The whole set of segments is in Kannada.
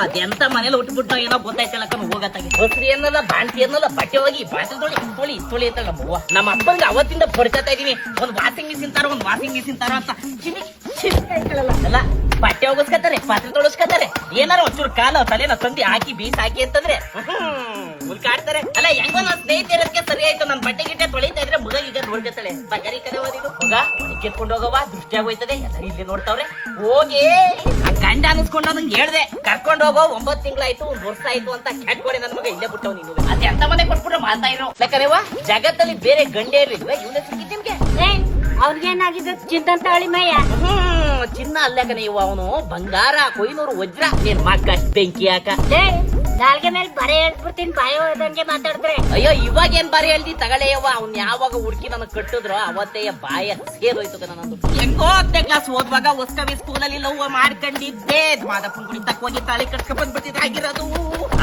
ಅದೆಂತ ಮನೇಲಿ ಉಟ್ಬಿಟ್ಟು ಏನೋ ಗೊತ್ತಾಯ್ತಲ್ಲ ಹೋಗತ್ತಾಗಿ ಹೊಸ್ರಿ ಅನ್ನಲ್ಲ ಬಾಣ್ತಿ ಅನ್ನಲ್ಲ ಬಟ್ಟೆ ಹೋಗಿ ಬಾಟಲ್ ತೊಳಿ ಅಂತ ನಮ್ಮ ಅಪ್ಪಂಗೆ ಅವತ್ತಿಂದ ಬಡ್ಕತಾ ಇದೀನಿ ಒಂದ್ ವಾಷಿಂಗ್ ಮಿಷಿನ್ ತಾರೋ ಅಂತ ಅಲ್ಲ ಬಟ್ಟೆ ಹೋಗಿಸ್ಕತ್ತಾರೆ ಪಾತ್ರೆ ತೊಳಸ್ಕತ್ತಾರೆ ಏನಾರ ಒಂಚೂರು ಕಾಲ ತಲೆನ ಸಂಧಿ ಹಾಕಿ ಬೀಸ್ ಹಾಕಿ ಅಂತಂದ್ರೆ ಮುಲ್ಕಾಡ್ತಾರೆ. ಅಲ್ಲ ಹೆಂಗೋ ನಾನ್ ಸ್ನೇಹಿತರಕ್ಕೆ ಸರಿ ಆಯ್ತು ನನ್ ಬಟ್ಟೆ ಗಿಟ್ಟೆ ತೊಳಿತಾ ಇದ್ರೆ ಮಗ ಈಗ ನೋಡ್ಕತ್ತಾಳೆ ಬಗರಿ ಕಡೆ ಓದಿದ್ದು ಮಗ ಕೆತ್ಕೊಂಡು ಹೋಗವ ದೃಷ್ಟಿ ಆಗೋಯ್ತದೆ ಎಲ್ಲರೂ ಇಲ್ಲಿ ನೋಡ್ತಾವ್ರೆ ಹೋಗಿ ಗಂಡ ಅನಿಸ್ಕೊಂಡು ನಂಗೆ ಹೇಳ್ದೆ ಕರ್ಕೊಂಡು ಹೋಗೋ 9 ತಿಂಗಳಾಯ್ತು 1 ವರ್ಷ ಆಯ್ತು ಅಂತ ಕ್ಯಾಟ್ಕೊಡಿ ನನ್ ಮಗ ಇಲ್ಲೇ ಬಿಟ್ಟವ್ ನೀನು ಅದೇ ಎಂತ ಮನೆ ಕೊಟ್ಬಿಟ್ರೆ ಮಾತಾ ಇರೋ ಯಾಕಂದ್ರೆ ಜಗತ್ತಲ್ಲಿ ಬೇರೆ ಗಂಡೇ ಇರ್ಲಿಲ್ವ ಇವನೇ ಸಿಕ್ಕಿದ್ ನಿಮ್ಗೆ ಅವ್ರಿಗೇನಾಗಿದ್ದು ಚಿಂತಂತಾಳಿ ಮಯ್ಯ ಚಿನ್ನ ಅಲ್ಲಕನೆ ಇವ ಅವನು ಬಂಗಾರ ಕೊಯ್ನೂರು ವಜ್ರ ನೀನ್ ಮಕ್ಕ ಬೆಂಕಿ ಹಾಕ ನಾಲ್ಗೆ ಮೇಲೆ ಬರೆ ಹೇಳ್ಬಿಡ್ತೀನಿ ಬಾಯಿ ಹೋದಂಗೆ ಮಾತಾಡಿದ್ರೆ ಅಯ್ಯೋ ಇವಾಗ ಏನ್ ಬಾರಿ ಹೇಳ್ದಿ ತಗಳೆಯವ್ವ ಅವ್ನ್ ಯಾವಾಗ ಹುಡುಕಿ ನನಗ್ ಕಟ್ಟಿದ್ರು ಅವತ್ತೇ ಬಾಯ ಸೇರೋಯ್ತು ನನ್ನದು ಹೆಂಗೋ 10ನೇ ಕ್ಲಾಸ್ ಓದುವಾಗ ಹೊಸ್ಕವಿ ಸ್ಕೂಲಲ್ಲಿ ಲವ್ ಮಾಡ್ಕೊಂಡಿದ್ದೆ ಮಾದಪ್ಪನ್ ಗುಡಿ ತಕ್ಕ ಹೋಗಿ ತಾಳಿ ಕಟ್ಕೊಂಡ್ ಬಂದ್ಬಿಟ್ಟಿದ್ರೆ ಆಗಿರೋದು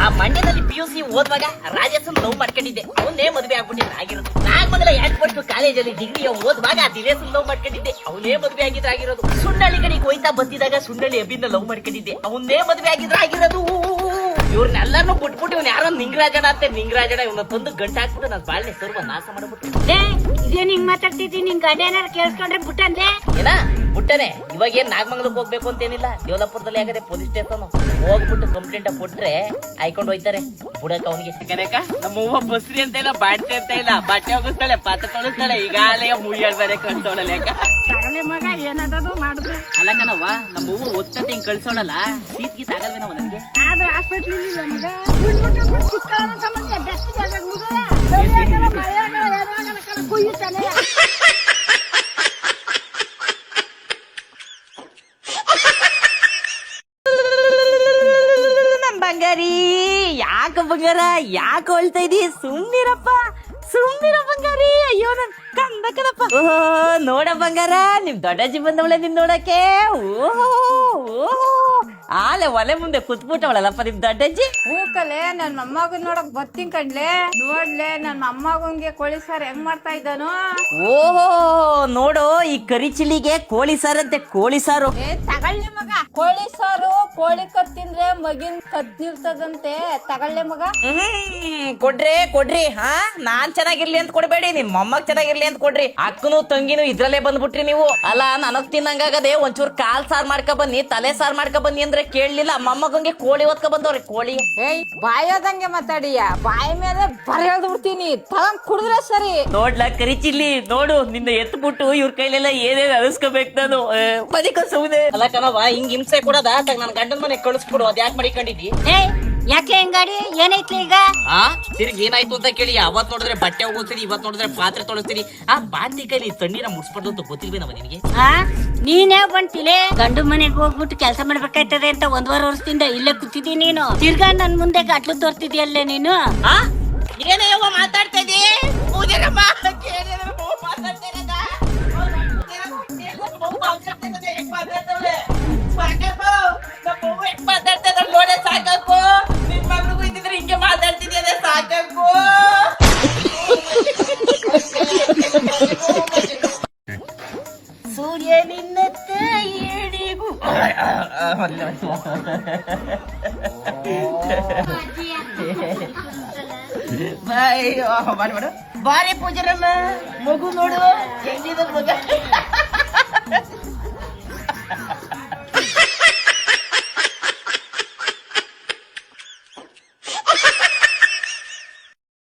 ಆ ಮಂಡ್ಯದಲ್ಲಿ PUC ಓದುವಾಗ ರಾಜೇಶನ್ ಲವ್ ಮಾಡ್ಕೊಂಡಿದ್ದೆ ಅವನೇ ಮದ್ವೆ ಆಗ್ಬಿಟ್ಟಿದ್ರೆ ಆಗಿರೋದು ನಾಗಮಂಗಲ ಯಾಕೆ ಕಾಲೇಜಲ್ಲಿ ಡಿಗ್ರಿ ಓದುವಾಗ ದಿನೇಶ್ ಲವ್ ಮಾಡ್ಕೊಂಡಿದ್ದೆ ಅವನೇ ಮದ್ವೆ ಆಗಿದ್ರೆ ಆಗಿರೋದು ಸುಣ್ಣಳ್ಳಿ ಕಡೆಗೆ ಹೋಯ್ತಾ ಬಂದಿದಾಗ ಸುಣ್ಣಳ್ಳಿ ಅಭಿನ ಲವ್ ಮಾಡ್ಕೊಂಡಿದ್ದೆ ಅವನೇ ಮದ್ವೆ ಆಗಿದ್ರೆ ಆಗಿರೋದು ಇವ್ರನ್ನೆಲ್ಲಾನು ಬಿಟ್ಬಿಟ್ಟು ಇವ್ನ ಯಾರೋ ನಿಂಗರಾಜನ ಇವನ್ನ ತಂದು ಗಂಟೆ ಹಾಕ್ಬಿಟ್ಟು ನಾನು ಬಾಳ್ನೆ ಸರ್ವ ನಾಶ ಮಾಡ್ಬಿಟ್ಟು ಇದೇನ್ ಹಿಂಗ್ ಮಾತಾಡ್ತಿದ್ದೀನಿ ನಿನ್ ಗಂಡ ಏನಾರು ಕೇಳಿಸ್ಕೊಂಡ್ರೆ ಬಿಟ್ಟಂದೆ ಏನ ಬಿಟ್ಟನೆ ಇವಾಗ ಏನ್ ನಾಗಮಂಗಲಕ್ಕೆ ಹೋಗ್ಬೇಕು ಅಂತೇನಿಲ್ಲ ದೇವಲಾಪುರದಲ್ಲಿ ಆಗದೆ ಪೊಲೀಸ್ ಸ್ಟೇಷನ್ ಹೋಗ್ಬಿಟ್ಟು ಕಂಪ್ಲೇಂಟ್ ಕೊಟ್ರೆ ಆಯ್ಕೊಂಡು ಹೋಯ್ತಾರೆ ಬುಡಕ ಅವನಿಗೆ ನಮ್ಮ ಹೂವ ಬಸ್ರಿ ಅಂತ ಇಲ್ಲ ಬಾಡ್ತಿ ಅಂತ ಇಲ್ಲ ಬಟ್ಟೆ ಹೋಗಿಸ್ತಾಳೆ ಪಾತ್ರ ತೊಳಿಸ್ತಾಳೆ ಈಗಾಗಲೇ ಮುಯ್ಯಾಡ್ತಾರೆ ಕಳ್ಸೋಳಲ್ಲ ಮಗ ಏನದು ಮಾಡಿದ್ರು ಅಲ್ಲ ಕಣವ್ವ ನಮ್ಮ ಹೂವು ಒತ್ತಂತ ಹಿಂಗ್ ಕಳ್ಸೋಳಲ್ಲ ಸೀಟ್ ಗೀತ್ ಆಗಲ್ವೇನವ ನನಗೆ ಆದ್ರೆ ಹಾಸ್ಪಿಟ್ಲ್ ನನ್ ಬಂಗಾರಿ ಯಾಕ ಬಂಗಾರ ಯಾಕ ಹೊಳ್ತಾ ಇದೀ ಸುಮ್ನಿರಪ್ಪ ಬಂಗಾರಿ ಅಯ್ಯೋ ನನ್ ಕಂದ ಕಣಪ್ಪ ಓಹೋ ನೋಡ ಬಂಗಾರ ನಿಮ್ ದೊಡ್ಡಜ್ಜಿ ಬಂದವಳೆ ನಿನ್ ನೋಡಕ್ಕೆ ಓಹೋ ಆಲೆ ಒಲೆ ಮುಂದೆ ಕುತ್ಬಿಟ್ಟವಳಲ್ಲಪ್ಪ ನಿಮ್ ದೊಡ್ಡಜ್ಜಿ ಹೂಕಲೆ ನನ್ ಮೊಮ್ಮಗನ್ ನೋಡಕ್ ಬರ್ತೀನಿ ಕಣ್ಲೆ ನೋಡ್ಲೆ ನನ್ ಮೊಮ್ಮಗನ್ಗೆ ಕೋಳಿ ಸಾರು ಹೆಂಗ್ ಮಾಡ್ತಾ ಇದ್ದಾನು ಓಹೋ ನೋಡು ಈ ಕರಿ ಚಿಲ್ಲಿಗೆ ಕೋಳಿ ಸಾರಂತೆ ಕೋಳಿ ಸಾರು ತಗಳ್ಳೆ ಮಗ ಕೋಳಿ ಸಾರು ಕೋಳಿ ಕತ್ ತಿಂದ್ರೆ ಮಗಿನ್ ಕದ್ ನಿಲ್ತದಂತೆ ತಗಳ್ಳೆ ಮಗ ಕೊಡ್ರಿ ಹಾ ನಾನ್ ಚೆನ್ನಾಗಿರ್ಲಿ ಅಂತ ಕೊಡ್ಬೇಡಿ ನಿಮ್ ಮೊಮ್ಮಗ್ ಚೆನ್ನಾಗಿರ್ಲಿ ಅಂತ ಕೊಡ್ರಿ ಅಕ್ಕನು ತಂಗಿನೂ ಇದ್ರಲ್ಲೇ ಬಂದ್ಬಿಟ್ರಿ ನೀವು ಅಲ್ಲ ನನಗ್ ತಿನ್ನಂಗಾಗದೆ ಒಂಚೂರ್ ಕಾಲ್ ಸಾರ್ ಮಾಡ್ಕೊ ಬನ್ನಿ ತಲೆ ಸಾರ್ ಮಾಡ್ಕೊ ಬನ್ನಿ ಅಂದ್ರೆ ಕೇಳಲಿಲ್ಲ ಮೊಮ್ಮಗಂಗೆ ಕೋಳಿ ಹೊತ್ಕೊ ಬಂದವ್ರಿ ಕೋಳಿ ಬಾಯೋದಂಗೆ ಮಾತಾಡಿಯ ಬಾಯಿ ಮೇಲೆ ಬರೆದು ಬಿಡ್ತೀನಿ ತಗೊಂಡ್ ಕುಡಿದ್ರೆ ಸರಿ ನೋಡ್ಲಾ ಕರಿ ಚಿಲ್ಲಿ ನೋಡು ನಿನ್ನ ಎತ್ಬಿಟ್ಟು ಇವ್ರ ಕೈಲೆಲ್ಲ ಏನೇನ್ ಅನಿಸ್ಕೋಬೇಕು ನಾನು ಬದಿಕ ಸೌದೆ ಅಲ್ಲ ಕಣವ ಹಿಂಗ್ ಹಿಂಸೆ ಕೊಡೋದ ನನ್ ಗಂಡನ ಮನೆ ಕಳಿಸ್ಬಿಡು ಅದ್ ಯಾಕೆ ಮಾಡಿಕೊಂಡಿದ್ದಿ ಯಾಕೆ ಹೆಂಗಾಡಿ ಏನೈತ್ಲಿ ಈಗ ತಿರ್ಗಿ ಏನಾಯ್ತು ಅಂತ ಕೇಳಿ ಅವತ್ ನೋಡಿದ್ರೆ ಬಟ್ಟೆ ಹೋಗ್ತೀನಿ ಇವತ್ ನೋಡಿದ್ರೆ ಪಾತ್ರೆ ತೊಳಿಸ್ತೀನಿ ಆ ಬಾಂತಿ ಕೈಲಿ ತಣ್ಣೀರ ಮುಡ್ಸ್ಬಾರ್ದು ಅಂತ ಗೊತ್ತಿಲ್ವೇನವ ನಿನಗೆ ನೀನೇ ಬಂತಿಲೆ ಗಂಡು ಮನೆಗೆ ಹೋಗ್ಬಿಟ್ಟು ಕೆಲಸ ಮಾಡ್ಬೇಕಾಯ್ತದೆ ಅಂತ 1.5 ವರ್ಷದಿಂದ ಇಲ್ಲೇ ಕೂತಿದ್ದೀನಿ ನೀನು ತಿರ್ಗಾ ನನ್ ಮುಂದೆ ಗಟ್ಲು ತೋರ್ತಿದ್ಯಲ್ಲೇ ನೀನು ಏನೇವ ಮಾತಾಡ್ತಾ ಇದೀ ನೋಡೆ ಸಾಕು ನಿನ್ ಮಗಳಿಗೂ ಇದ್ದಿದ್ರೆ ಹಿಂಗೆ ಮಾತಾಡ್ತಿದ್ದೆ ಸಾಕು ಸೂರ್ಯ ನಿನ್ನತ್ತ ಏಡಿಗೂ ಬಾರಿ ಪೂಜರಮ್ಮ ಮಗು ನೋಡು ಹೆಂಗಿದ ಮಗ